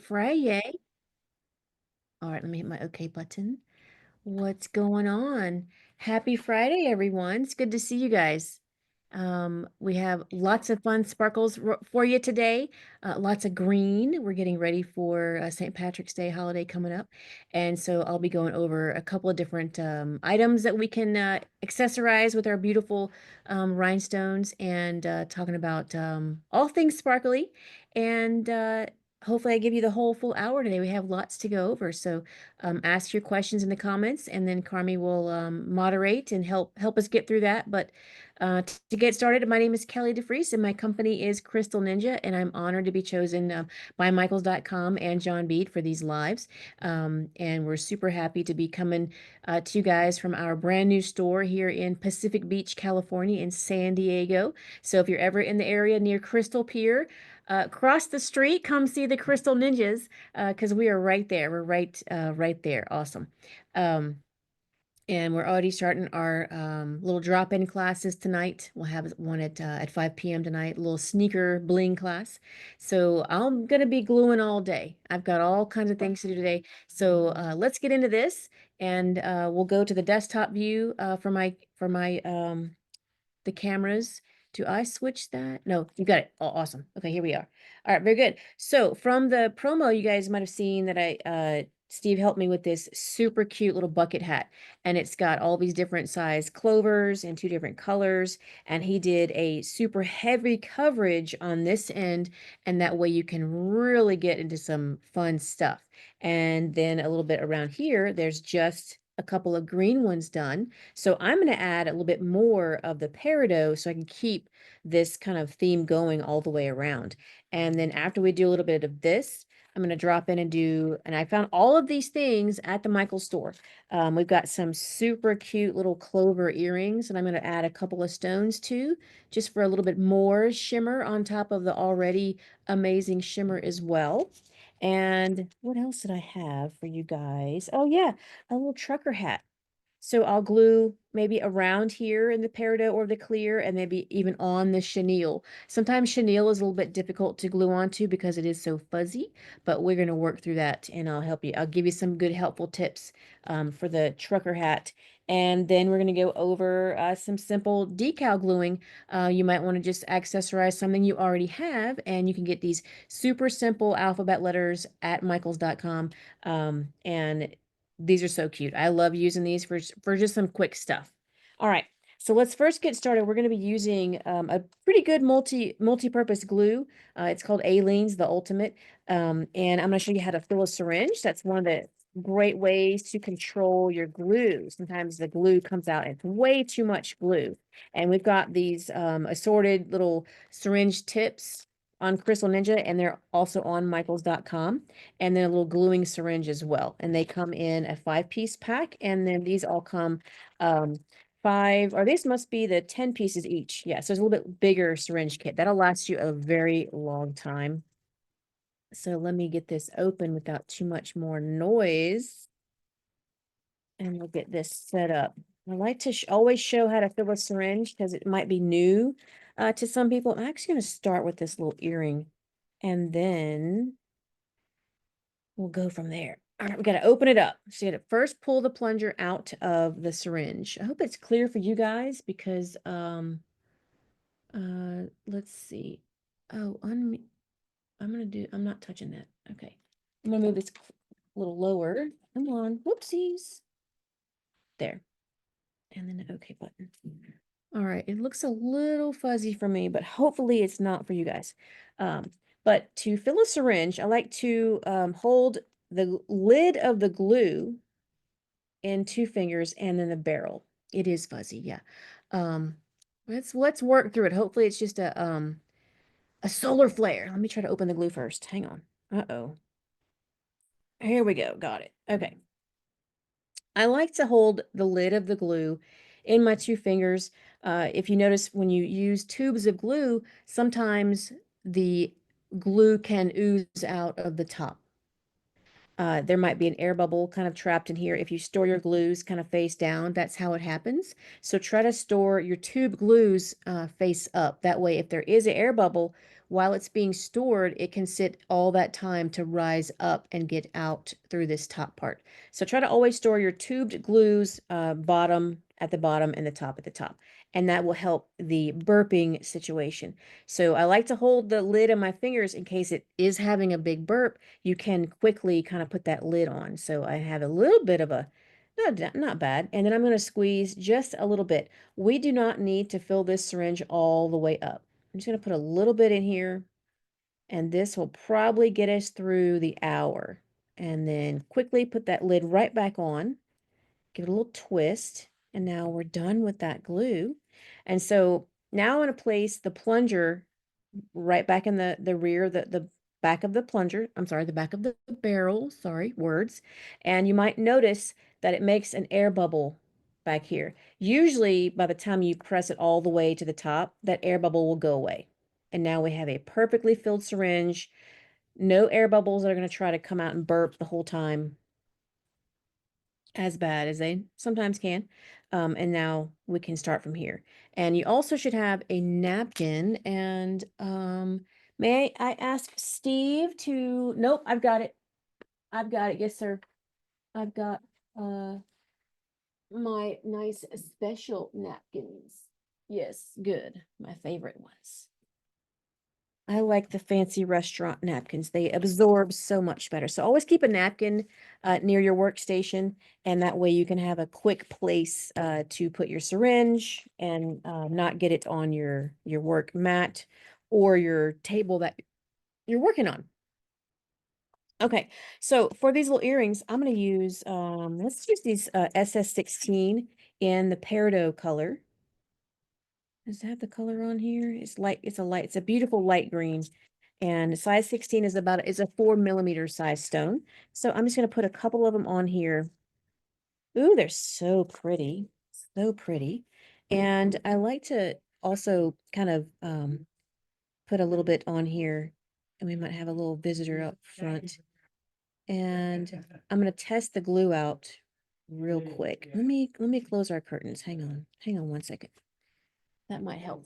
Friday. All right, let me hit my OK button. What's going on? Happy Friday, everyone. It's good to see you guys. We have lots of fun sparkles for you today. Lots of green. We're getting ready for St. Patrick's Day holiday coming up. And so I'll be going over a couple of different items that we can accessorize with our beautiful rhinestones and talking about all things sparkly. And hopefully I give you the whole full hour today. We have lots to go over. So ask your questions in the comments, and then Carmi will moderate and help us get through that. But to get started, my name is Kelly DeFries, and my company is Crystal Ninja, and I'm honored to be chosen by Michaels.com and John Bead for these lives. And we're super happy to be coming to you guys from our brand new store here in Pacific Beach, California, in San Diego. So if you're ever in the area near Crystal Pier, cross the street, come see the Crystal Ninjas because we are right there. We're right there. Awesome. Um, and we're already starting our little drop-in classes tonight. We'll have one at 5 p.m. tonight, a little sneaker bling class. So I'm gonna be gluing all day. I've got all kinds of things to do today. So let's get into this, and we'll go to the desktop view for my the cameras. Do I switch that? No, you got it. Oh, awesome. Okay, here we are. All right, very good. So from the promo, you guys might have seen that Steve helped me with this super cute little bucket hat. And it's got all these different size clovers in two different colors. And he did a super heavy coverage on this end. And that way you can really get into some fun stuff. And then a little bit around here, there's just a couple of green ones done. So I'm going to add a little bit more of the peridot so I can keep this kind of theme going all the way around. And then after we do a little bit of this, I'm going to drop in and do, and I found all of these things at the Michaels store. We've got some super cute little Clover earrings, and I'm going to add a couple of stones too, just for a little bit more shimmer on top of the already amazing shimmer as well. And what else did I have for you guys? Oh yeah, a little trucker hat. So I'll glue maybe around here in the peridot or the clear, and maybe even on the chenille. Sometimes chenille is a little bit difficult to glue onto because it is so fuzzy, but we're going to work through that, and I'll help you. I'll give you some good helpful tips for the trucker hat. And then we're going to go over some simple decal gluing. You might want to just accessorize something you already have, and you can get these super simple alphabet letters at michaels.com. And these are so cute. I love using these for just some quick stuff. All right, so let's first get started. We're going to be using a pretty good multi-purpose glue. It's called Aleene's, the Ultimate. And I'm going to show you how to fill a syringe. That's one of the great ways to control your glue. Sometimes the glue comes out, it's way too much glue. And we've got these assorted little syringe tips on Crystal Ninja, and they're also on michaels.com, and then a little gluing syringe as well. And they come in a 5-piece pack, and then these all come five, or these must be the 10 pieces each. Yeah, so it's a little bit bigger syringe kit. That'll last you a very long time. So let me get this open without too much more noise, and we'll get this set up. I like to always show how to fill a syringe because it might be new to some people. I'm actually going to start with this little earring, and then we'll go from there. All right, we got to open it up. So you got to first pull the plunger out of the syringe. I hope it's clear for you guys because let's see. Oh, I'm not touching that. Okay. I'm gonna move this a little lower. Come on. Whoopsies. There. And then the OK button. All right, it looks a little fuzzy for me, but hopefully it's not for you guys. But to fill a syringe, I like to hold the lid of the glue in 2 fingers and then the barrel. It is fuzzy, yeah. Um, let's work through it. Hopefully it's just a solar flare. Let me try to open the glue first. Hang on. Uh-oh. Here we go. Got it. Okay. I like to hold the lid of the glue in my 2 fingers. If you notice when you use tubes of glue, sometimes the glue can ooze out of the top. There might be an air bubble kind of trapped in here. If you store your glues kind of face down, that's how it happens. So try to store your tube glues face up. That way, if there is an air bubble, while it's being stored, it can sit all that time to rise up and get out through this top part. So try to always store your tubed glues bottom at the bottom and the top at the top. And that will help the burping situation. So I like to hold the lid on my fingers in case it is having a big burp. You can quickly kind of put that lid on. So I have a little bit of a, not bad. And then I'm going to squeeze just a little bit. We do not need to fill this syringe all the way up. I'm just going to put a little bit in here, and this will probably get us through the hour. And then quickly put that lid right back on, give it a little twist, and now we're done with that glue. And so now I'm going to place the plunger right back in the rear, the back of the plunger. I'm sorry, the back of the barrel. Sorry, words. And you might notice that it makes an air bubble back here. Usually, by the time you press it all the way to the top, that air bubble will go away. And now we have a perfectly filled syringe. No air bubbles that are going to try to come out and burp the whole time, as bad as they sometimes can. And now we can start from here. And you also should have a napkin. And may I ask Steve to, nope, I've got it. I've got it. Yes, sir. I've got uh my nice special napkins. Yes, good. My favorite ones. I like the fancy restaurant napkins. They absorb so much better. So always keep a napkin near your workstation, and that way you can have a quick place to put your syringe and not get it on your work mat or your table that you're working on. Okay, so for these little earrings, I'm going to use, let's use these SS16 in the Peridot color. Does it have the color on here? It's light, it's a beautiful light green. And size 16 is is a 4 mm size stone. So I'm just going to put a couple of them on here. Ooh, they're so pretty. So pretty. And I like to also kind of put a little bit on here. And we might have a little visitor up front. And I'm going to test the glue out real quick. Let me close our curtains. Hang on. Hang on 1 second. That might help.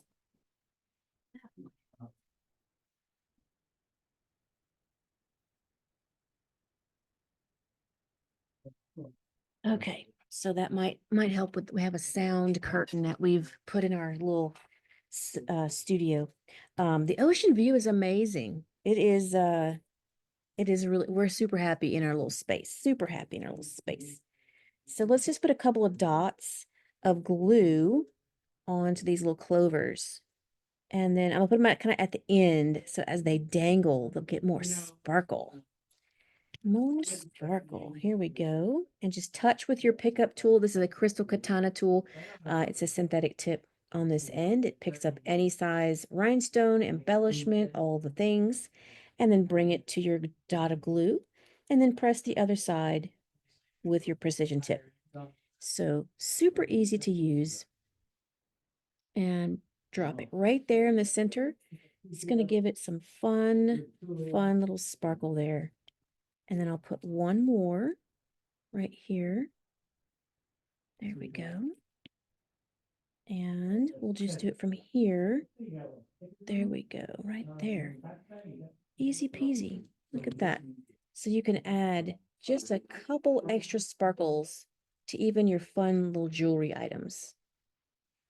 Okay, so that might help with, we have a sound curtain that we've put in our little studio. The ocean view is amazing. It is really, we're super happy in our little space. Super happy in our little space. So let's just put a couple of dots of glue onto these little clovers. And then I'm gonna put them kind of at the end, so as they dangle, they'll get more sparkle. More sparkle. Here we go. And just touch with your pickup tool. This is a crystal katana tool. It's a synthetic tip on this end. It picks up any size rhinestone, embellishment, all the things. And then bring it to your dot of glue. And then press the other side with your precision tip. So super easy to use. And drop it right there in the center. It's going to give it some fun little sparkle there. And then I'll put one more right here. There we go. And we'll just do it from here. There we go, right there. Easy peasy. Look at that. So you can add just a couple extra sparkles to even your fun little jewelry items.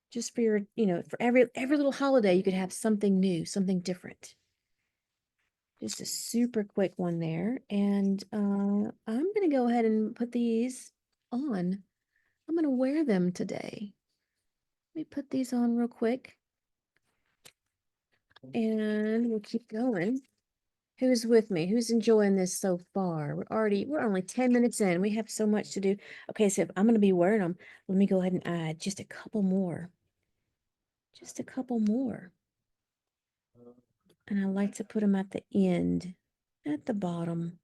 Just for your, for every little holiday, you could have something new, something different. Just a super quick one there. And I'm going to go ahead and put these on. I'm going to wear them today. Let me put these on real quick. And we'll keep going. Who's with me? Who's enjoying this so far? We're only 10 minutes in. We have so much to do. Okay, so if I'm going to be wearing them, let me go ahead and add just a couple more. Just a couple more. And I like to put them at the end, at the bottom.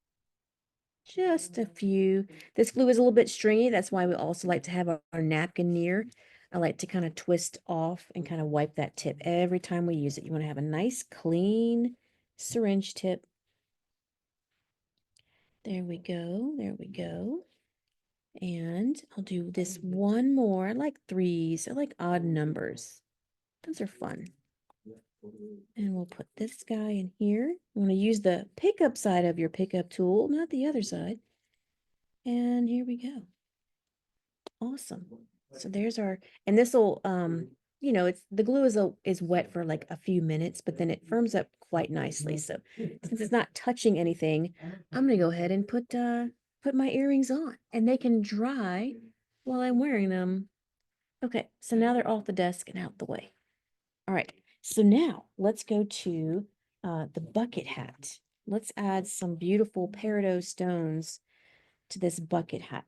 Just a few. This glue is a little bit stringy. That's why we also like to have our napkin near. I like to kind of twist off and kind of wipe that tip every time we use it. You want to have a nice, clean syringe tip. There we go. There we go. And I'll do this one more. I like threes. I like odd numbers. Those are fun. And we'll put this guy in here. I'm going to use the pickup side of your pickup tool, not the other side. And here we go. Awesome. So there's our, and this will, it's the glue is wet for like a few minutes, but then it firms up quite nicely. So since it's not touching anything, I'm gonna go ahead and put my earrings on, and they can dry while I'm wearing them. Okay, so now they're off the desk and out the way. All right, so now let's go to the bucket hat. Let's add some beautiful peridot stones to this bucket hat.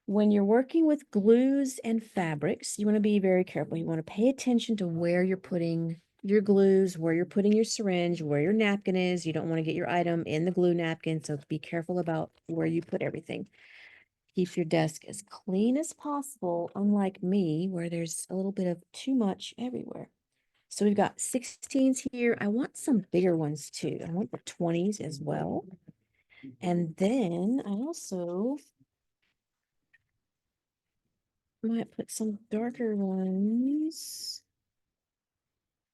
When you're working with glues and fabrics, you want to be very careful. You want to pay attention to where you're putting your glues, where you're putting your syringe, where your napkin is. You don't want to get your item in the glue napkin, so be careful about where you put everything. Keep your desk as clean as possible, unlike me, where there's a little bit of too much everywhere. So we've got 16s here. I want some bigger ones too. I want the 20s as well. And then I also might put some darker ones.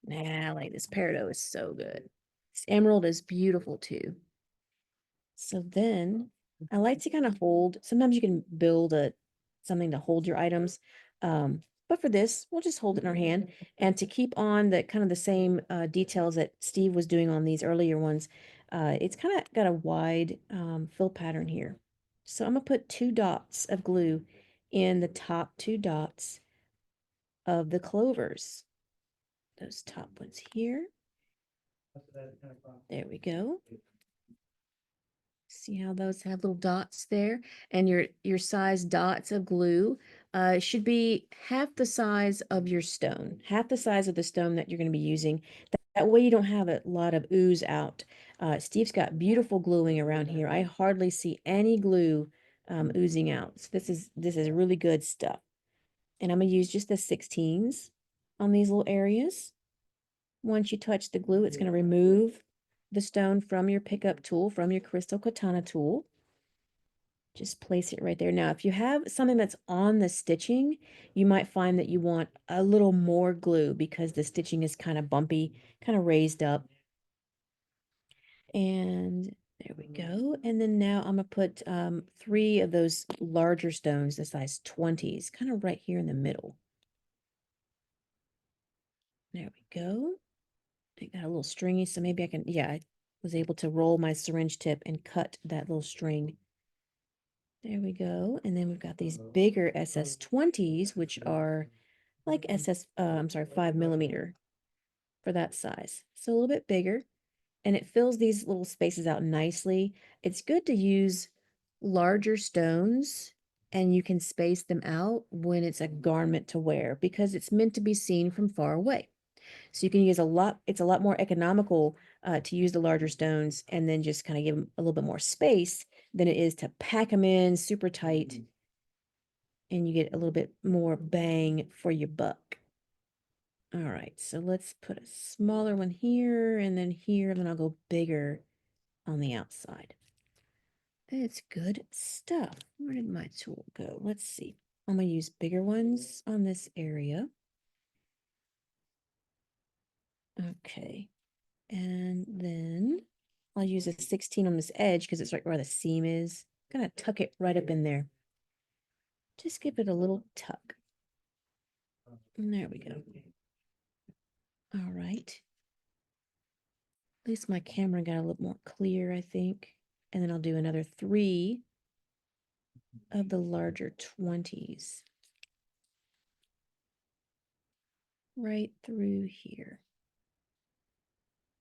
Nah, I like this peridot is so good. This emerald is beautiful too. So then I like to kind of hold, sometimes you can build something to hold your items. But for this, we'll just hold it in our hand. And to keep on the kind of the same details that Steve was doing on these earlier ones, it's kind of got a wide fill pattern here. So I'm gonna put 2 dots of glue in the top 2 dots of the clovers. Those top ones here. There we go. See how those have little dots there? And your size dots of glue should be half the size of your stone, half the size of the stone that you're going to be using. That way you don't have a lot of ooze out. Steve's got beautiful gluing around here. I hardly see any glue oozing out. So this is really good stuff. And I'm going to use just the 16s on these little areas. Once you touch the glue, it's going to remove the stone from your pickup tool, from your crystal katana tool. Just place it right there. Now, if you have something that's on the stitching, you might find that you want a little more glue because the stitching is kind of bumpy, kind of raised up. And there we go. And then now I'm going to put 3 of those larger stones, the size 20s, kind of right here in the middle. There we go. It got a little stringy, so maybe I can, yeah, I was able to roll my syringe tip and cut that little string. There we go. And then we've got these bigger SS20s, which are like I'm sorry, 5 millimeter for that size. So a little bit bigger, and it fills these little spaces out nicely. It's good to use larger stones, and you can space them out when it's a garment to wear because it's meant to be seen from far away. So you can use it's a lot more economical to use the larger stones and then just kind of give them a little bit more space than it is to pack them in super tight, and you get a little bit more bang for your buck. All right, so let's put a smaller one here and then I'll go bigger on the outside. It's good stuff. Where did my tool go? Let's see. I'm going to use bigger ones on this area. Okay. And then I'll use a 16 on this edge because it's right where the seam is. I'm gonna tuck it right up in there. Just give it a little tuck. And there we go. All right. At least my camera got a little more clear, I think. And then I'll do another 3 of the larger 20s. Right through here.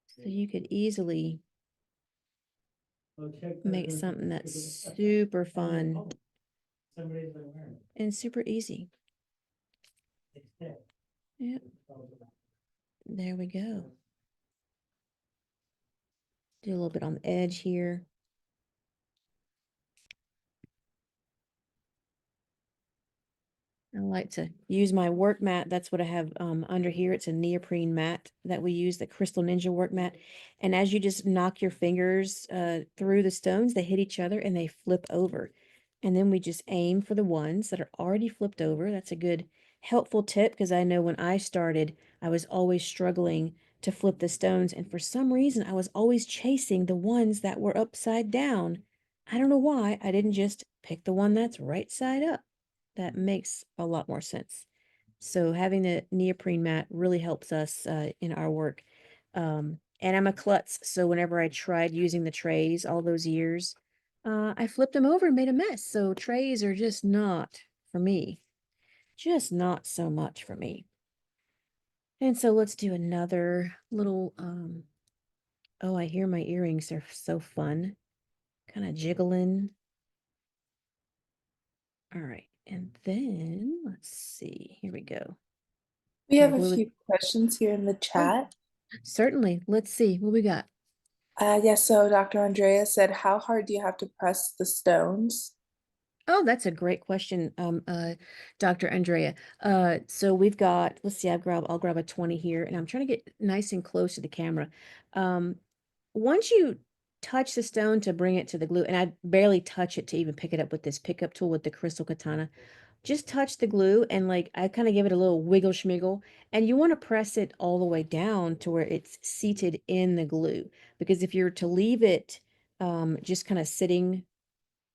So you could easily make something that's super fun and super easy. Yep. There we go. Do a little bit on the edge here. I like to use my work mat. That's what I have under here. It's a neoprene mat that we use, the Crystal Ninja work mat. And as you just knock your fingers through the stones, they hit each other and they flip over. And then we just aim for the ones that are already flipped over. That's a good helpful tip because I know when I started, I was always struggling to flip the stones, and for some reason I was always chasing the ones that were upside down. I don't know why I didn't just pick the one that's right side up. That makes a lot more sense. So having the neoprene mat really helps us in our work. And I'm a klutz, so whenever I tried using the trays all those years, I flipped them over and made a mess. So trays are just not for me. Just not so much for me. And so let's do another little, oh, I hear my earrings are so fun. Kind of jiggling. All right. And then let's see. Here we go. We Gonna have a glue it. few questions here in the Oh, chat. certainly. Let's see what we got. Yes, so Dr. Andrea said, how hard do you have to press the stones? Oh, that's a great question, Dr. Andrea. So we've got, let's see, I'll grab a 20 here, and I'm trying to get nice and close to the camera. Um, Once you touch the stone to bring it to the glue, and I barely touch it to even pick it up with this pickup tool with the crystal katana, just touch the glue and like I kind of give it a little wiggle schmiggle, and you want to press it all the way down to where it's seated in the glue. Because if you're to leave it just kind of sitting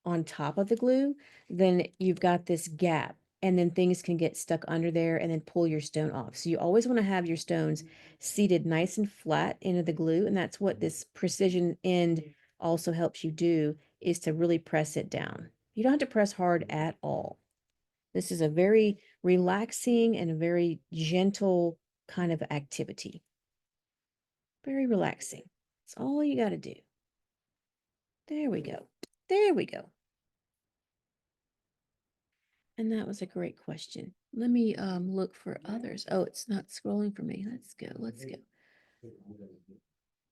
on top of the glue, then you've got this gap, and then things can get stuck under there and then pull your stone off. So you always want to have your stones seated nice and flat into the glue, and that's what this precision end also helps you do, is to really press it down. You don't have to press hard at all. This is a very relaxing and a very gentle kind of activity. Very relaxing. That's all you got to do. There we go. There we go. And that was a great question. Let me look for others. Oh, it's not scrolling for me. Let's go. Let's go.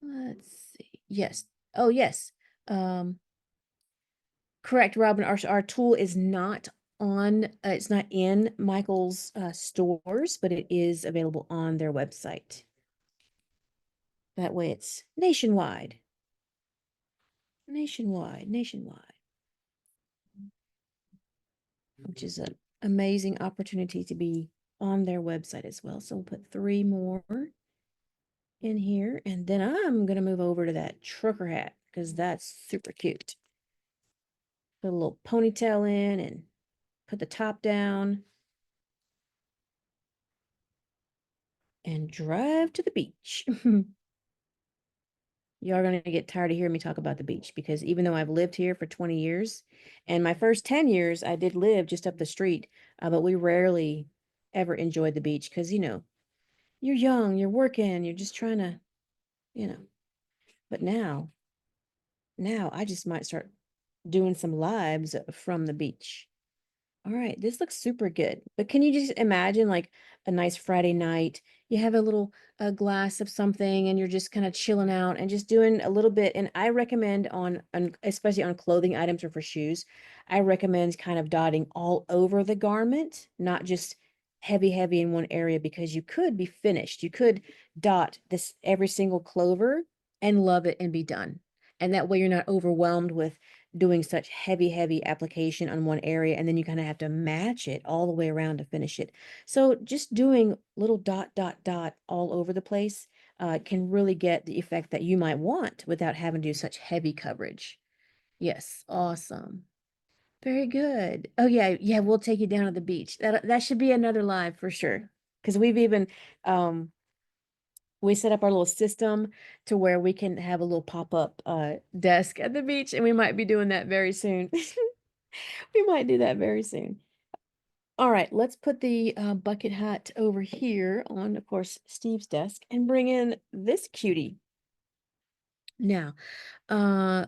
Let's see. Yes. Oh, yes. Um, correct, Robin. Our tool is not on, it's not in Michael's stores, but it is available on their website. That way it's nationwide. Nationwide, nationwide. Which is an amazing opportunity to be on their website as well. So we'll put 3 more in here, and then I'm gonna move over to that trucker hat because that's super cute. Put a little ponytail in and put the top down and drive to the beach. Y'all are gonna get tired of hearing me talk about the beach, because even though I've lived here for 20 years, and my first 10 years I did live just up the street, but we rarely ever enjoyed the beach because, you're young, you're working, you're just trying to, you know. But now I just might start doing some lives from the beach. All right, this looks super good. But can you just imagine like a nice Friday night? You have a little glass of something and you're just kind of chilling out and just doing a little bit. And I recommend on especially on clothing items or for shoes, I recommend kind of dotting all over the garment, not just heavy, heavy in one area, because you could be finished. You could dot this every single clover and love it and be done. And that way you're not overwhelmed with doing such heavy, heavy application on one area, and then you kind of have to match it all the way around to finish it. So just doing little dot, dot, dot all over the place can really get the effect that you might want without having to do such heavy coverage. Yes, awesome. Very good. Oh yeah, yeah, we'll take you down to the beach. That should be another live for sure. Because we've even we set up our little system to where we can have a little pop-up desk at the beach, and we might be doing that very soon. We might do that very soon. All right, let's put the bucket hat over here on, of course, Steve's desk, and bring in this cutie. Now,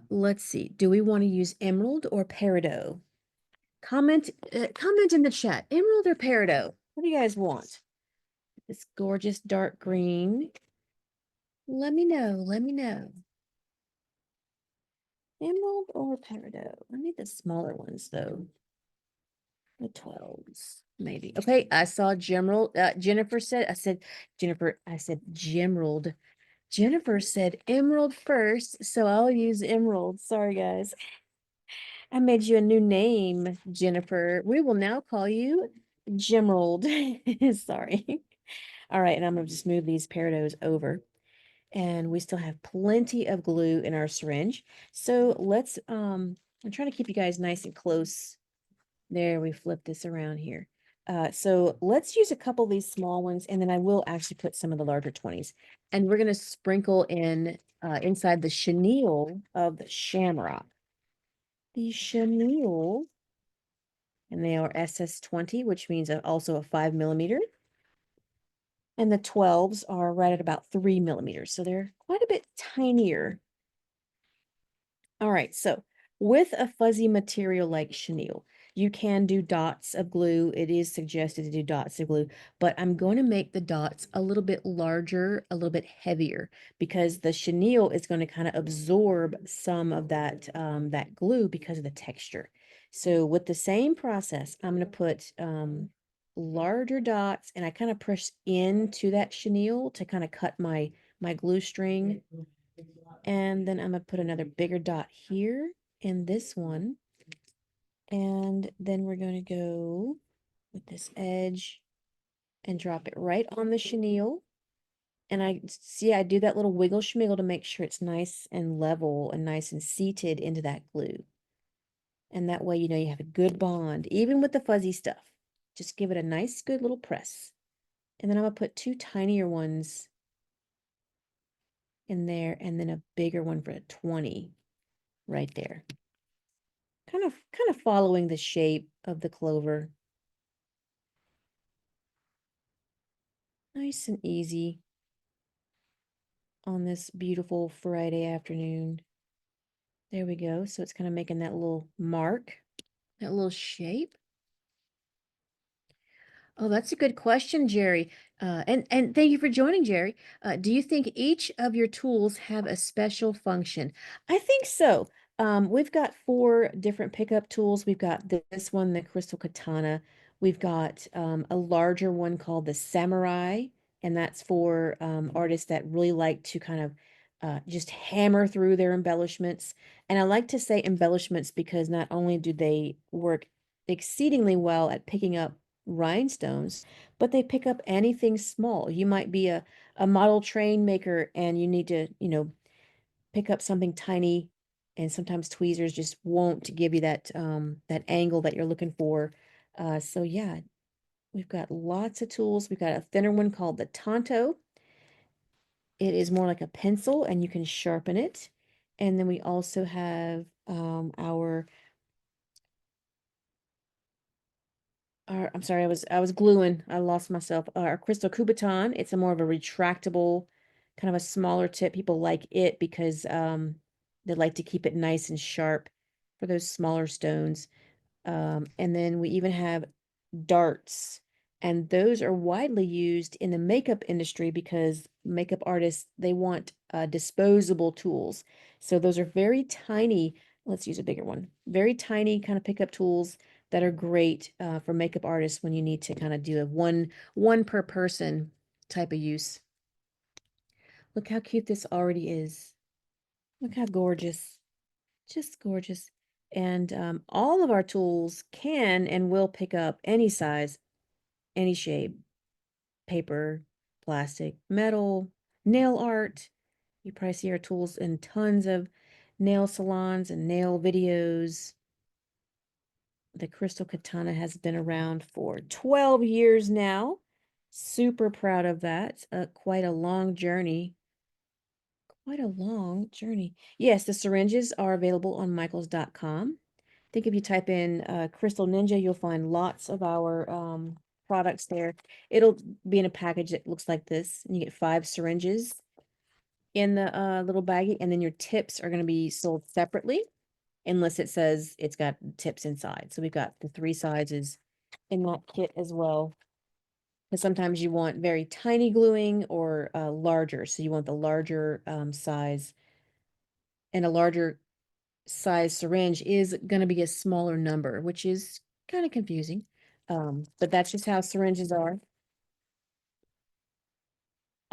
let's see. Do we want to use emerald or peridot? Comment in the chat. Emerald or peridot? What do you guys want? This gorgeous dark green. Let me know. Let me know. Emerald or peridot? I need the smaller ones though. The 12s, maybe. Okay, I saw Gemerald. Jennifer said, I said Gemerald. Jennifer said emerald first, so I'll use emerald. Sorry, guys. I made you a new name, Jennifer. We will now call you Gemerald. Sorry. All right, and I'm gonna just move these peridots over. and we still have plenty of glue in our syringe. So let's, I'm trying to keep you guys nice and close. There, we flip this around here. So let's use a couple of these small ones, and then I will actually put some of the larger 20s. And we're going to sprinkle in inside the chenille of the shamrock. The chenille, and they are SS20, which means also a 5 millimeter. And the 12s are right at about 3 millimeters. So they're quite a bit tinier. All right, so with a fuzzy material like chenille, you can do dots of glue. It is suggested to do dots of glue, but I'm going to make the dots a little bit larger, a little bit heavier, because the chenille is going to kind of absorb some of that, that glue because of the texture. So with the same process, I'm going to put larger dots, and I kind of press into that chenille to kind of cut my glue string. And then I'm gonna put another bigger dot here in this one. And then we're going to go with this edge and drop it right on the chenille. And I see I do that little wiggle schmiggle to make sure it's nice and level and nice and seated into that glue. And that way, you know, you have a good bond, even with the fuzzy stuff. Just give it a nice, good little press. And then I'm gonna put two tinier ones in there, and then a bigger one for a 20 right there. Kind of following the shape of the clover. Nice and easy on this beautiful Friday afternoon. There we go. So it's kind of making that little mark, that little shape. Oh, that's a good question, Jerry. And thank you for joining, Jerry. Do you think each of your tools have a special function? I think so. We've got 4 different pickup tools. We've got this one, the Crystal Katana. We've got a larger one called the Samurai, and that's for artists that really like to kind of just hammer through their embellishments. And I like to say embellishments because not only do they work exceedingly well at picking up rhinestones, but they pick up anything small. You might be a model train maker and you need to, you know, pick up something tiny, and sometimes tweezers just won't give you that that angle that you're looking for. So yeah, we've got lots of tools. We've got a thinner one called the Tonto. It is more like a pencil and you can sharpen it. And then we also have I'm sorry, I was gluing. I lost myself. Our Crystal Kubaton. It's a more of a retractable, kind of a smaller tip. People like it because they like to keep it nice and sharp for those smaller stones. And then we even have darts, and those are widely used in the makeup industry because makeup artists, they want disposable tools. So those are very tiny. Let's use a bigger one. Very tiny kind of pickup tools that are great for makeup artists when you need to kind of do a one per person type of use. Look how cute this already is. Look how gorgeous. Just gorgeous. And all of our tools can and will pick up any size, any shape, paper, plastic, metal, nail art. You probably see our tools in tons of nail salons and nail videos. The Crystal Katana has been around for 12 years now. Super proud of that. Quite a long journey. Quite a long journey. Yes, the syringes are available on michaels.com. I think if you type in Crystal Ninja, you'll find lots of our products there. It'll be in a package that looks like this, and you get 5 syringes in the little baggie, and then your tips are going to be sold separately, unless it says it's got tips inside. So we've got the 3 sizes in that kit as well. Because sometimes you want very tiny gluing or larger. So you want the larger size, and a larger size syringe is going to be a smaller number, which is kind of confusing. But that's just how syringes are.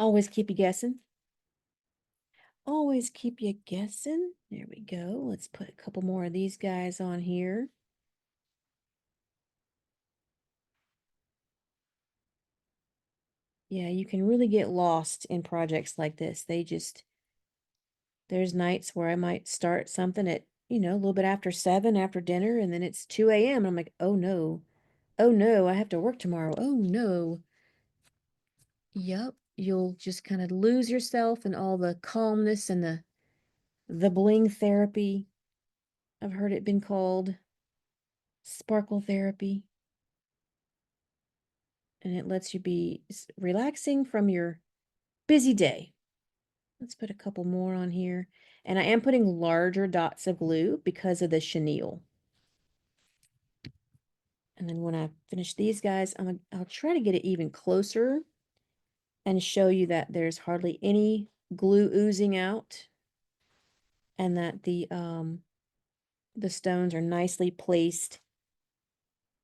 Always keep you guessing. Always keep you guessing. There we go. Let's put a couple more of these guys on here. Yeah, you can really get lost in projects like this. There's nights where I might start something at, a little bit after 7 after dinner, and then it's 2 a.m. and I'm like, oh no. Oh no, I have to work tomorrow. Oh no. Yep. You'll just kind of lose yourself in all the calmness and the bling therapy. I've heard it been called sparkle therapy. And it lets you be relaxing from your busy day. Let's put a couple more on here. And I am putting larger dots of glue because of the chenille. And then when I finish these guys, I'll try to get it even closer and show you that there's hardly any glue oozing out and that the stones are nicely placed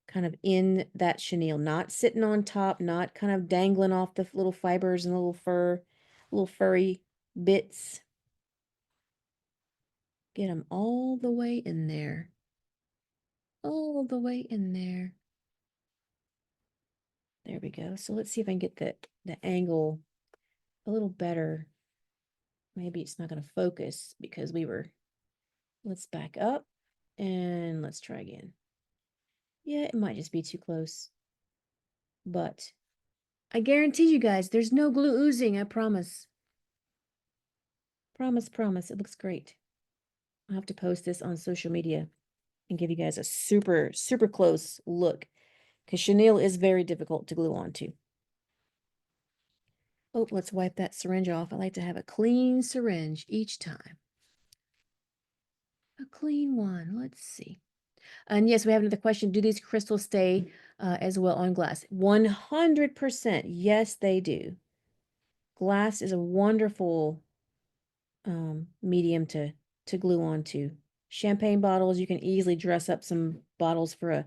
kind of in that chenille, not sitting on top, not kind of dangling off the little fibers and little furry bits. Get them all the way in there. All the way in there. There we go. So let's see if I can get the angle a little better. Maybe it's not going to focus because let's back up and let's try again. Yeah, it might just be too close. But I guarantee you guys, there's no glue oozing, I promise. Promise, promise. It looks great. I'll have to post this on social media and give you guys a super, super close look because chenille is very difficult to glue onto. Oh, let's wipe that syringe off. I like to have a clean syringe each time. A clean one. Let's see. And yes, we have another question. Do these crystals stay as well on glass? 100%. Yes, they do. Glass is a wonderful medium to glue onto. Champagne bottles, you can easily dress up some bottles for a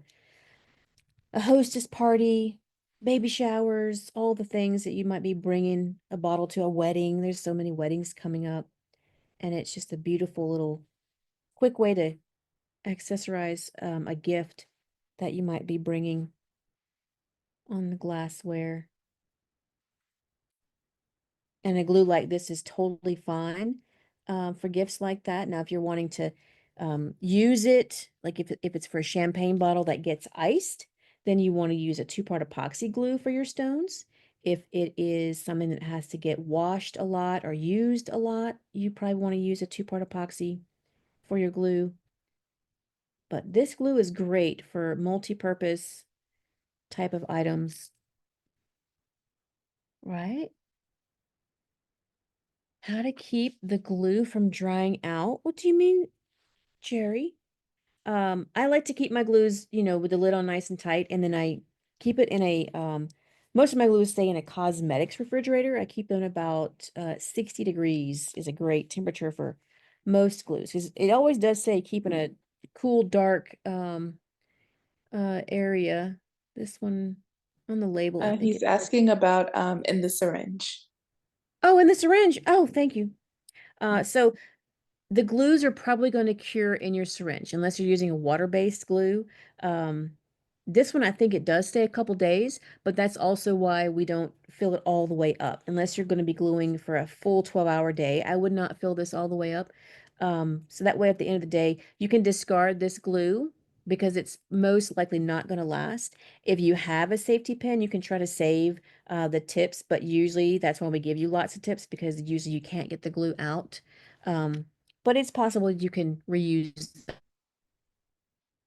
hostess party, baby showers, all the things that you might be bringing a bottle to a wedding. There's so many weddings coming up, and it's just a beautiful little quick way to accessorize a gift that you might be bringing on the glassware. And a glue like this is totally fine for gifts like that. Now, if you're wanting to use it, like if it's for a champagne bottle that gets iced, then you want to use a two-part epoxy glue for your stones. If it is something that has to get washed a lot or used a lot, you probably want to use a two-part epoxy for your glue. But this glue is great for multi-purpose type of items, right? How to keep the glue from drying out? What do you mean, Jerry? I like to keep my glues, with the lid on nice and tight, and then I keep it in most of my glues stay in a cosmetics refrigerator. I keep them about 60 degrees is a great temperature for most glues, because it always does say keep in a cool, dark area. This one on the label, I think He's it. asking about in the syringe. Oh, and the syringe. Oh, thank you. So the glues are probably going to cure in your syringe unless you're using a water-based glue. Um, this one, I think it does stay a couple days, but that's also why we don't fill it all the way up. Unless you're going to be gluing for a full 12-hour day, I would not fill this all the way up. So that way, at the end of the day, you can discard this glue because it's most likely not going to last. If you have a safety pin, you can try to save the tips, but usually that's when we give you lots of tips because usually you can't get the glue out. Um, but it's possible you can reuse.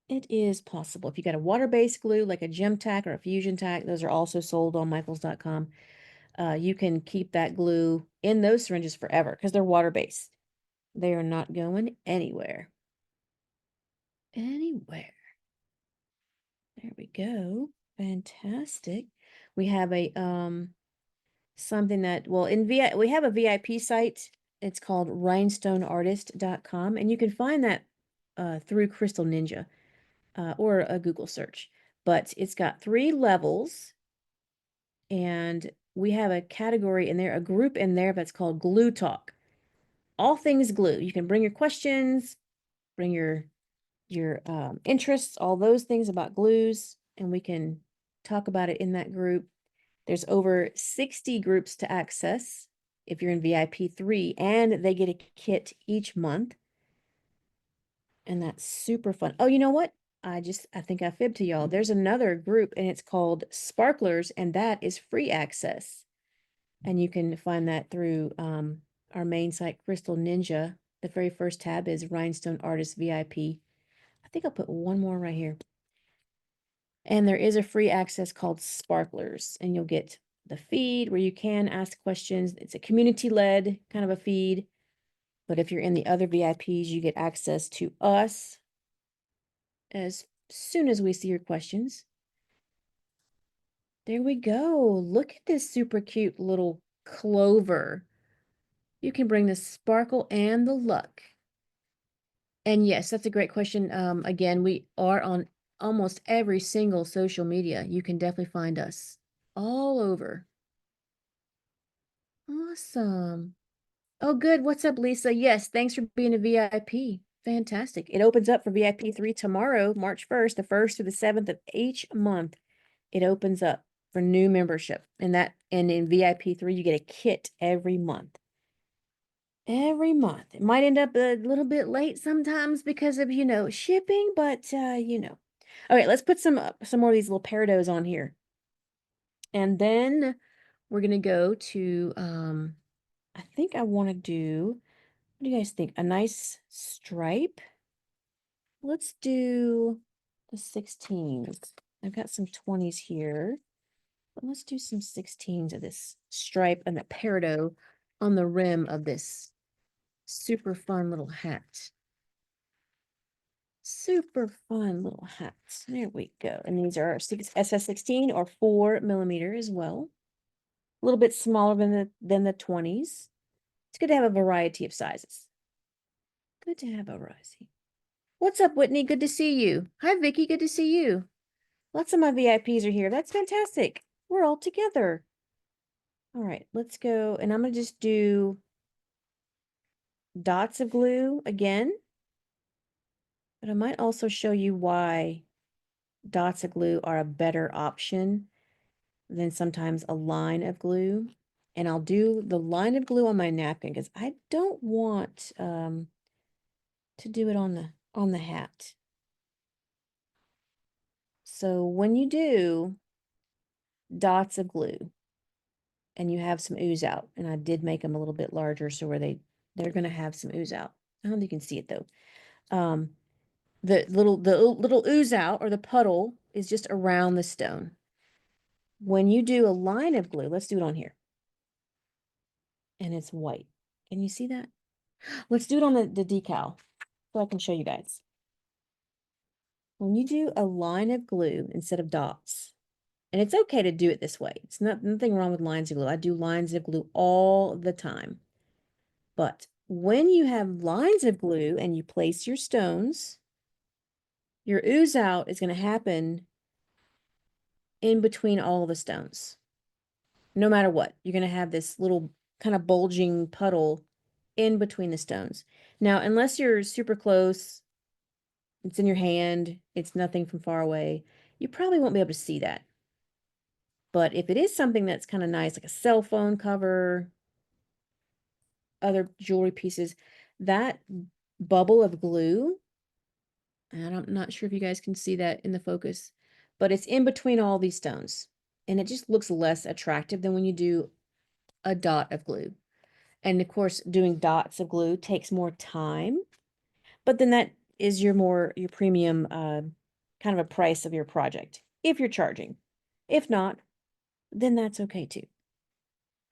It is possible. If you got a water-based glue like a gem tack or a fusion tack, those are also sold on michaels.com. You can keep that glue in those syringes forever because they're water-based. They are not going anywhere. Anywhere. There we go. Fantastic. We have a something that, well, we have a VIP site. It's called rhinestoneartist.com, and you can find that through Crystal Ninja or a Google search. But it's got 3 levels, and we have a category in there, a group in there that's called Glue Talk. All things glue. You can bring your questions, bring your interests, all those things about glues, and we can talk about it in that group. There's over 60 groups to access if you're in VIP 3, and they get a kit each month. And that's super fun. Oh, you know what? I think I fibbed to y'all. There's another group and it's called Sparklers, and that is free access. And you can find that through our main site, Crystal Ninja. The very first tab is Rhinestone Artist VIP. I think I'll put one more right here. And there is a free access called Sparklers, and you'll get the feed where you can ask questions. It's a community-led kind of a feed. But if you're in the other VIPs, you get access to us as soon as we see your questions. There we go. Look at this super cute little Clover. You can bring the sparkle and the luck. And yes, that's a great question. Again, we are on almost every single social media. You can definitely find us all over. Awesome. Oh, good. What's up, Lisa? Yes, thanks for being a VIP. Fantastic. It opens up for VIP 3 tomorrow, March 1st, the 1st through the 7th of each month. It opens up for new membership. And in VIP 3, you get a kit every month. Every month. It might end up a little bit late sometimes because of, shipping, but All right, let's put some more of these little Peridots on here. And then we're gonna go to I think I want to do, what do you guys think? A nice stripe. Let's do the 16s. I've got some 20s here, but let's do some 16s of this stripe and the peridot on the rim of this super fun little hat. Super fun little hats. There we go. And these are SS16 or 4mm as well. A little bit smaller than the 20s. It's good to have a variety of sizes. Good to have a variety. What's up, Whitney? Good to see you. Hi, Vicky. Good to see you. Lots of my VIPs are here. That's fantastic. We're all together. All right, let's go. And I'm going to just do dots of glue again. But I might also show you why dots of glue are a better option than sometimes a line of glue. And I'll do the line of glue on my napkin because I don't want to do it on the hat. So when you do dots of glue and you have some ooze out, and I did make them a little bit larger so where they're going to have some ooze out. I don't think you can see it though. The little ooze out or the puddle is just around the stone. When you do a line of glue, let's do it on here. And it's white. Can you see that? Let's do it on the decal so I can show you guys. When you do a line of glue instead of dots, and it's okay to do it this way. It's nothing wrong with lines of glue. I do lines of glue all the time. But when you have lines of glue and you place your stones, your ooze out is going to happen in between all the stones. No matter what, you're going to have this little kind of bulging puddle in between the stones. Now, unless you're super close, it's in your hand, it's nothing from far away, you probably won't be able to see that. But if it is something that's kind of nice, like a cell phone cover, other jewelry pieces, that bubble of glue, and I'm not sure if you guys can see that in the focus, but it's in between all these stones. And it just looks less attractive than when you do a dot of glue. And of course, doing dots of glue takes more time, but then that is your premium kind of a price of your project if you're charging. If not, then that's okay too.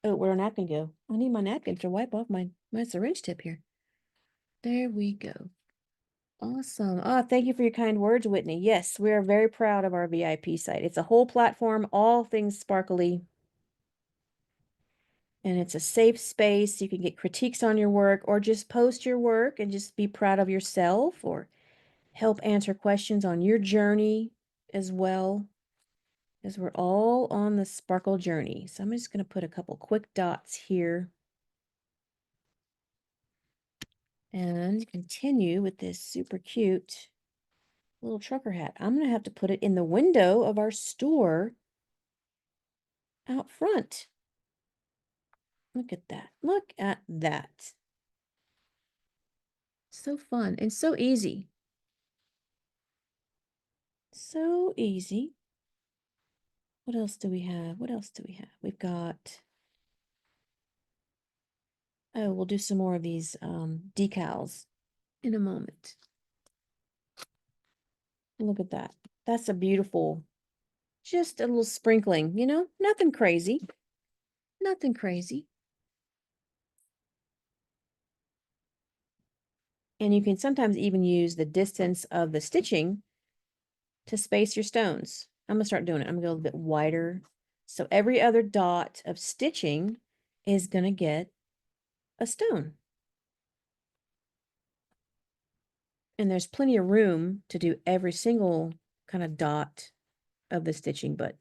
Oh, where'd our napkin go? I need my napkin to wipe off my syringe tip here. There we go. Awesome. Ah, thank you for your kind words, Whitney. Yes, we are very proud of our VIP site. It's a whole platform, all things sparkly. And it's a safe space. You can get critiques on your work or just post your work and just be proud of yourself or help answer questions on your journey as well, as we're all on the sparkle journey. So I'm just going to put a couple quick dots here and continue with this super cute little trucker hat. I'm going to have to put it in the window of our store out front. Look at that. Look at that. So fun and so easy. So easy. What else do we have? What else do we have? We've got, oh, we'll do some more of these decals in a moment. Look at that. That's a beautiful, just a little sprinkling, you know, nothing crazy. Nothing crazy. And you can sometimes even use the distance of the stitching to space your stones. I'm going to start doing it. I'm going to go a little bit wider. So every other dot of stitching is going to get a stone. And there's plenty of room to do every single kind of dot of the stitching, but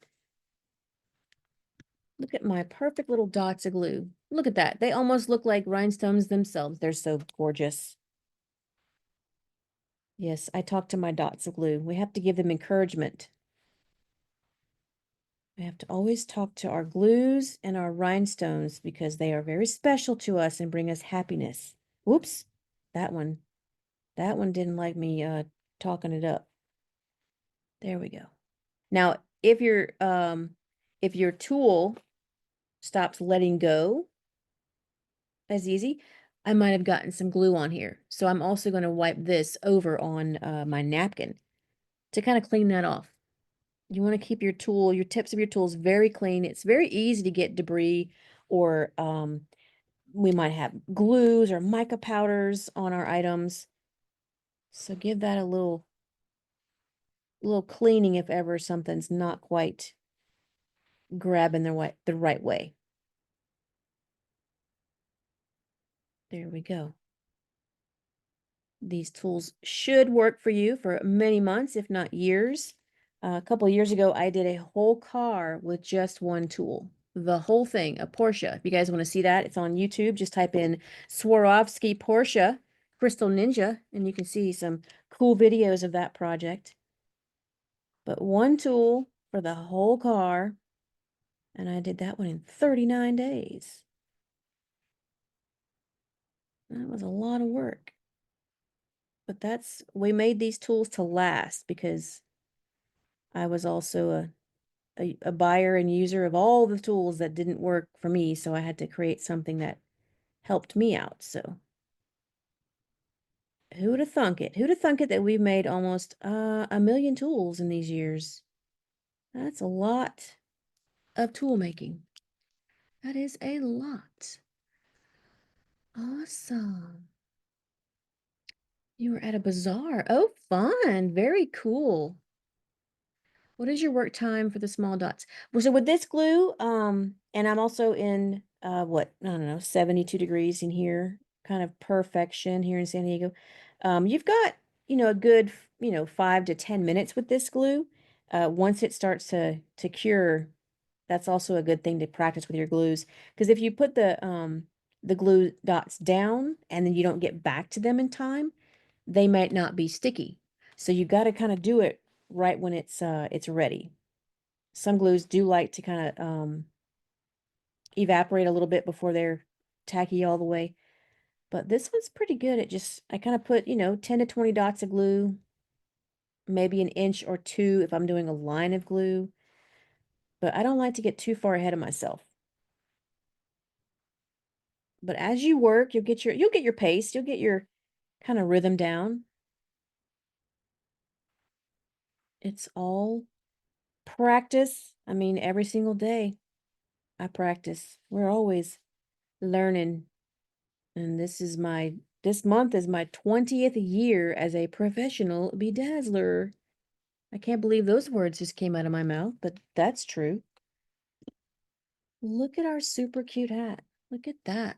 look at my perfect little dots of glue. Look at that. They almost look like rhinestones themselves. They're so gorgeous. Yes, I talk to my dots of glue. We have to give them encouragement. We have to always talk to our glues and our rhinestones because they are very special to us and bring us happiness. Whoops, that one. That one didn't like me talking it up. There we go. Now, if your tool stops letting go as easy, I might have gotten some glue on here. So I'm also going to wipe this over on my napkin to kind of clean that off. You want to keep your tool, your tips of your tools very clean. It's very easy to get debris or we might have glues or mica powders on our items. So give that a little cleaning if ever something's not quite grabbing the right way. There we go. These tools should work for you for many months, if not years. A couple of years ago, I did a whole car with just one tool. The whole thing, a Porsche. If you guys want to see that, it's on YouTube. Just type in Swarovski Porsche Crystal Ninja, and you can see some cool videos of that project. But one tool for the whole car, and I did that one in 39 days. That was a lot of work. But we made these tools to last because I was also a buyer and user of all the tools that didn't work for me, so I had to create something that helped me out. So who'd have thunk it? Who'd have thunk it that we've made almost a million tools in these years? That's a lot of tool making. That is a lot. Awesome. You were at a bazaar. Oh, fun. Very cool. What is your work time for the small dots? Well, so with this glue, and I'm also in what, I don't know, 72 degrees in here, kind of perfection here in San Diego. You've got, a good, 5 to 10 minutes with this glue. Once it starts to cure, that's also a good thing to practice with your glues. Because if you put the glue dots down and then you don't get back to them in time, they might not be sticky. So you got to kind of do it right when it's ready. Some glues do like to kind of evaporate a little bit before they're tacky all the way. But this one's pretty good. I kind of put, 10 to 20 dots of glue, maybe an inch or two if I'm doing a line of glue. But I don't like to get too far ahead of myself. But as you work, you'll get your pace, you'll get your kind of rhythm down. It's all practice. I mean, every single day I practice. We're always learning. And this month is my 20th year as a professional bedazzler. I can't believe those words just came out of my mouth, but that's true. Look at our super cute hat. Look at that.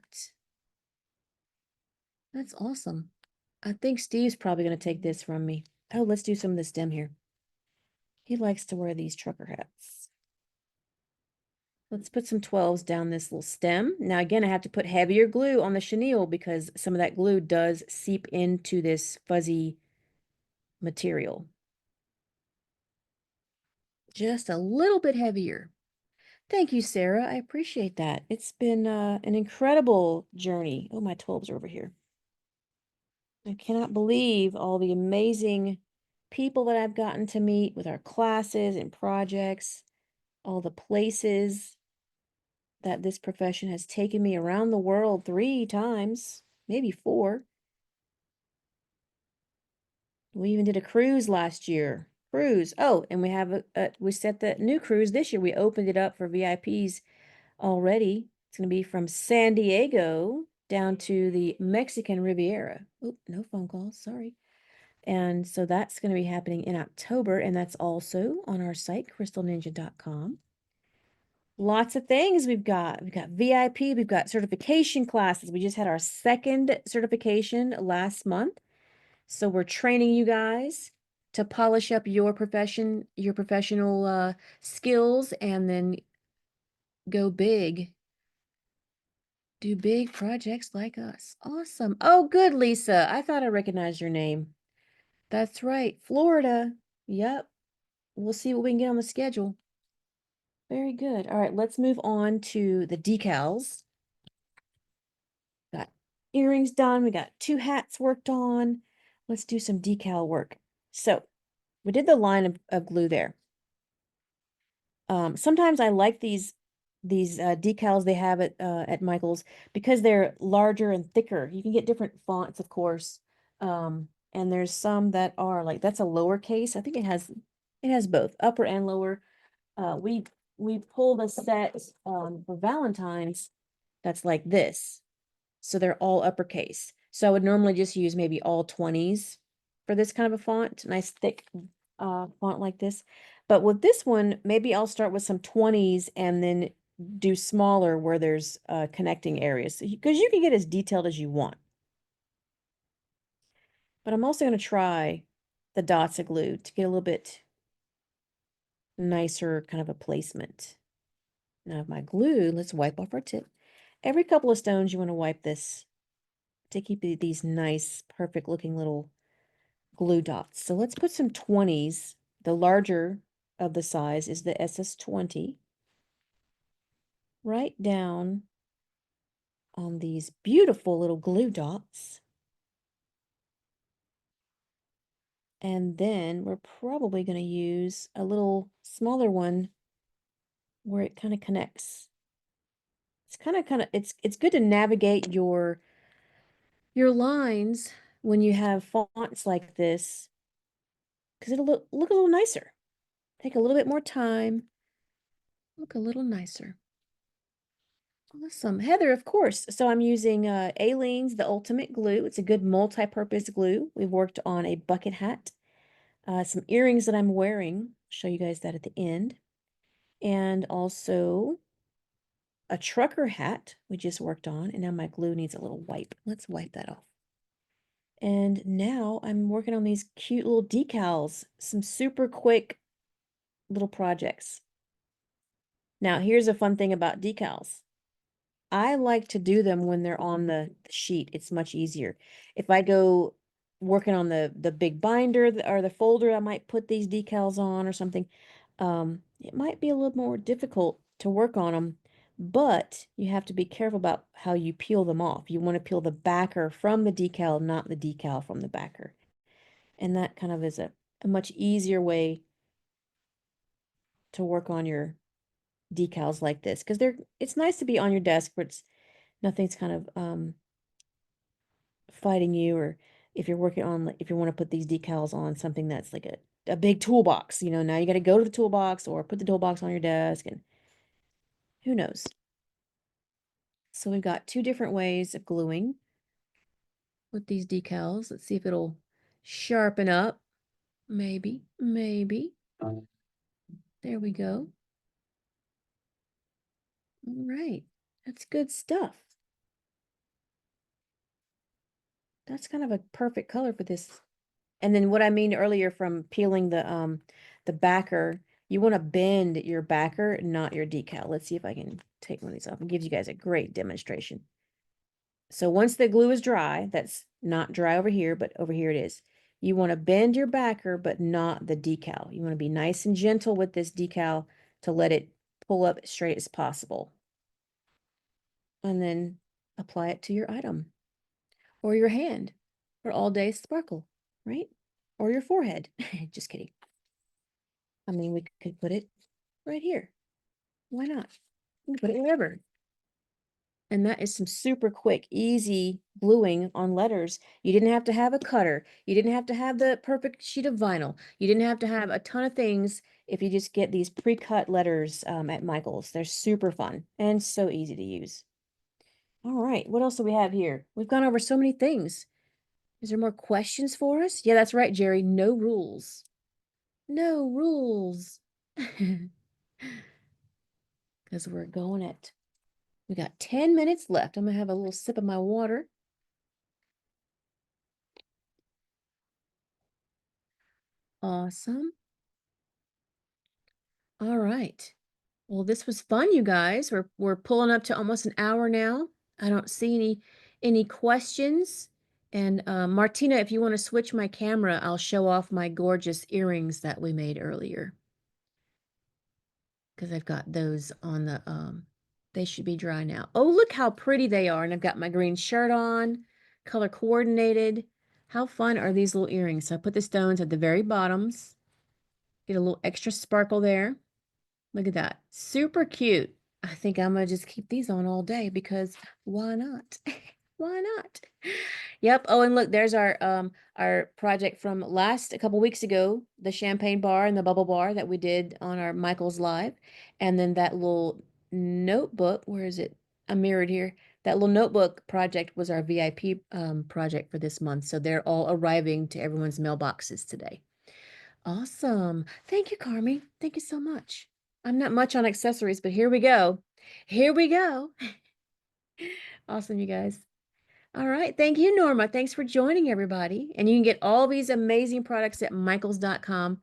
That's awesome. I think Steve's probably going to take this from me. Oh, let's do some of the stem here. He likes to wear these trucker hats. Let's put some 12s down this little stem. Now, again, I have to put heavier glue on the chenille because some of that glue does seep into this fuzzy material. Just a little bit heavier. Thank you, Sarah. I appreciate that. It's been an incredible journey. Oh, my 12s are over here. I cannot believe all the amazing people that I've gotten to meet with our classes and projects, all the places that this profession has taken me around the world 3 times, maybe 4. We even did a cruise last year. Cruise. Oh, and we set the new cruise this year. We opened it up for VIPs already. It's going to be from San Diego down to the Mexican Riviera. Oh, no phone calls. Sorry. And so that's going to be happening in October, and that's also on our site, crystalninja.com. Lots of things we've got. We've got VIP, we've got certification classes. We just had our second certification last month. So we're training you guys to polish up your professional skills, and then go big. Do big projects like us. Awesome. Oh, good, Lisa. I thought I recognized your name. That's right. Florida. Yep. We'll see what we can get on the schedule. Very good. All right, let's move on to the decals. Got earrings done. We got 2 hats worked on. Let's do some decal work. So we did the line of glue there. Sometimes I like these decals they have at Michael's because they're larger and thicker. You can get different fonts, of course. And there's some that are like that's a lowercase. I think it has both upper and lower. We pulled a set for Valentine's that's like this. So they're all uppercase. So I would normally just use maybe all 20s for this kind of a font, nice thick font like this. But with this one, maybe I'll start with some 20s and then do smaller where there's connecting areas because you can get as detailed as you want. But I'm also going to try the dots of glue to get a little bit nicer kind of a placement. Now my glue, let's wipe off our tip. Every couple of stones you want to wipe this to keep these nice, perfect looking little glue dots. So let's put some 20s. The larger of the size is the SS20. Right down on these beautiful little glue dots. And then we're probably going to use a little smaller one where it kind of connects. It's it's good to navigate your lines when you have fonts like this because it'll look a little nicer. Take a little bit more time, look a little nicer. Awesome. Heather, of course. So I'm using Aleene's The Ultimate Glue. It's a good multi-purpose glue. We've worked on a bucket hat, some earrings that I'm wearing. I'll show you guys that at the end. And also a trucker hat we just worked on. And now my glue needs a little wipe. Let's wipe that off. And now I'm working on these cute little decals, some super quick little projects. Now, here's a fun thing about decals. I like to do them when they're on the sheet. It's much easier. If I go working on the big binder or the folder I might put these decals on or something, it might be a little more difficult to work on them, but you have to be careful about how you peel them off. You want to peel the backer from the decal, not the decal from the backer. And that kind of is a much easier way to work on your decals like this because it's nice to be on your desk, but nothing's kind of fighting you, or if you're working on if you want to put these decals on something that's like a big toolbox, now you got to go to the toolbox or put the toolbox on your desk, and who knows. So we've got 2 different ways of gluing with these decals. Let's see if it'll sharpen up. Maybe. There we go. All right. That's good stuff. That's kind of a perfect color for this. And then what I mean earlier from peeling the backer, you want to bend your backer, not your decal. Let's see if I can take one of these off. It gives you guys a great demonstration. So once the glue is dry, that's not dry over here, but over here it is. You want to bend your backer, but not the decal. You want to be nice and gentle with this decal to let it pull up as straight as possible. And then apply it to your item or your hand for all day sparkle, right? Or your forehead. Just kidding. I mean, we could put it right here. Why not? We can put it wherever. And that is some super quick, easy gluing on letters. You didn't have to have a cutter. You didn't have to have the perfect sheet of vinyl. You didn't have to have a ton of things if you just get these pre-cut letters at Michael's. They're super fun and so easy to use. All right, what else do we have here? We've gone over so many things. Is there more questions for us? Yeah, that's right, Jerry. No rules. No rules. Because we're going at, we got 10 minutes left. I'm going to have a little sip of my water. Awesome. All right. Well, this was fun, you guys. We're pulling up to almost an hour now. I don't see any questions. And Martina, if you want to switch my camera, I'll show off my gorgeous earrings that we made earlier. Because I've got those on the they should be dry now. Oh, look how pretty they are. And I've got my green shirt on, color coordinated. How fun are these little earrings? So I put the stones at the very bottoms. Get a little extra sparkle there. Look at that. Super cute. I think I'm gonna just keep these on all day because why not? Why not? Yep. Oh, and look, there's our project from a couple weeks ago, the champagne bar and the bubble bar that we did on our Michael's Live. And then that little notebook, where is it? I'm mirrored here. That little notebook project was our VIP project for this month. So they're all arriving to everyone's mailboxes today. Awesome. Thank you, Carmi. Thank you so much. I'm not much on accessories, but here we go. Here we go. Awesome, you guys. All right. Thank you, Norma. Thanks for joining everybody. And you can get all these amazing products at michaels.com.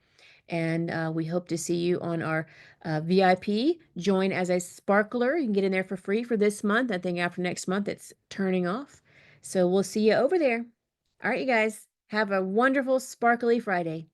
And we hope to see you on our VIP. Join as a sparkler. You can get in there for free for this month. I think after next month, it's turning off. So we'll see you over there. All right, you guys. Have a wonderful, sparkly Friday.